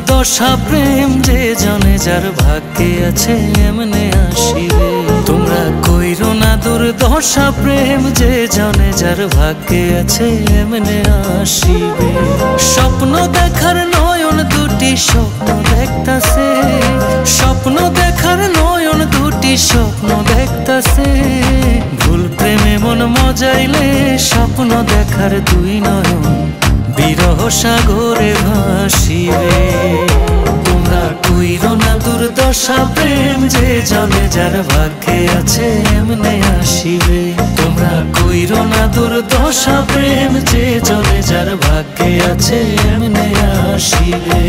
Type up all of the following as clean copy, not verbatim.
দুর্দশা প্রেম যে জনে যার ভাগ্যে আছে এমনে আসিবে। তোমরা কইরো না দুর্দশা প্রেম যে জনে যার ভাগ্যে আছে এমনে আসিবে। স্বপ্ন দেখার নয়ন দুটি স্বপ্ন দেখতাছে, স্বপ্ন দেখার নয়ন দুটি স্বপ্ন দেখতাছে। ভুল প্রেমে মন মজাইলে স্বপ্ন দেখার দুই নয়ন বিরহ সাগরে ভাসিবে। তোমরা কইরো না দুর্দশা প্রেম যে জনে যার ভাগ্যে আছে এমনে আসিবে। তোমরা কইরো না দুর্দশা প্রেম যে জনে যার ভাগ্যে আছে এমনে আসিবে।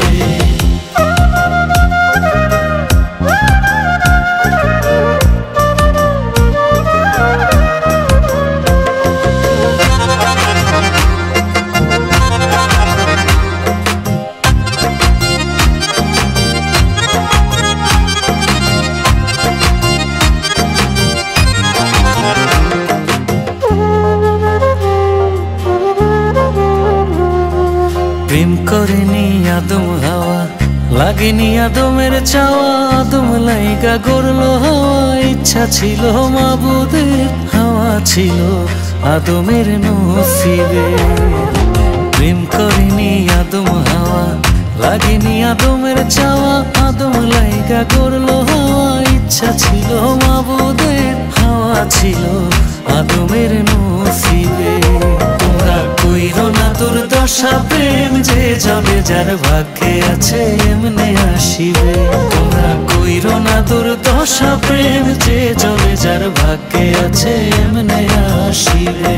প্রেম করেনি আদম হাওয়া, লাগেনি আদমের চাওয়া, আদম লাইগা গড়লো হাওয়া। ইচ্ছা ছিল মাবুদের, হাওয়া ছিল আদমের নসিবে। প্রেম করেনি আদম হাওয়া, লাগেনি আদমের চাওয়া, আদম লাইগা গড়লো হাওয়া। ইচ্ছা ছিল মাবুদের, হাওয়া ছিল আদমের নসিবে। তোমরা কইরো না দুর্দশা প্রেম যে জনে যার ভাগ্যে আছে এমনে আসিবে। তোমরা কইরো না দুর্দশা প্রেম যে জনে যার ভাগ্যে আছে এমনে আসিবে।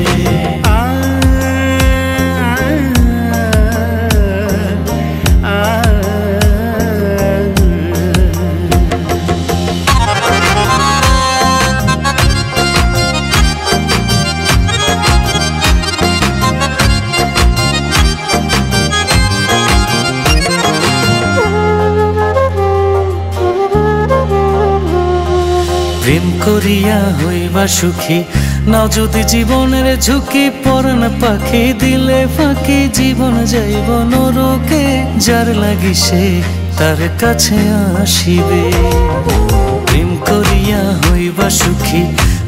প্রেম করিয়া হইবা সুখী, নাও যদি জীবনের ঝুঁকি। পরাণ পাখি দিলে ফাঁকি, জীবন যাইব নরকে। যার লাগি সে তার কাছে আসিবে। প্রেম করিয়া হইবা সুখী,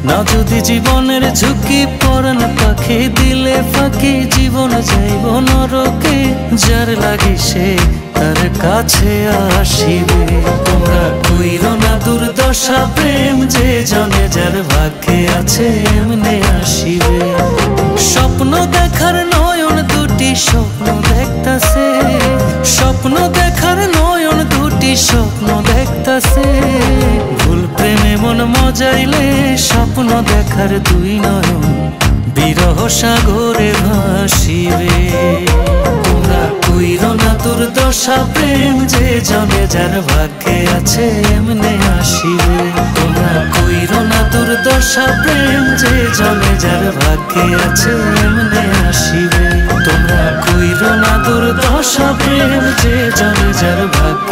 নাও যদি জীবনের ঝুঁকি। পরাণ পাখি দিলে ফাঁকি, জীবন যাইব নরকে। যার লাগি সে তার কাছে আসিবে। তোমরা কইরো না দুর্দশা প্রেম যে জনে যার ভাগ্যে আছে এমনে আসিবে। স্বপ্ন দেখার নয়ন দুটি স্বপ্ন দেখতাছে, স্বপ্ন দেখার নয়ন দুটি স্বপ্ন দেখতাছে। ভুল প্রেমে মন মজাইলে স্বপ্ন দেখার দুই নয়ন বিরহ সাগরে ভাসিবে। তোমরা কইরো না দুর্দশা প্রেম যে জনে যার ভাগ্যে আছে এমনে আসিবে। তোমরা কইরো না দুর্দশা প্রেম যে জনে যার ভাগ্যে আছে এমনে আসিবে। তোমরা কইরো না দুর্দশা প্রেম যে জনে যার ভাগ্যে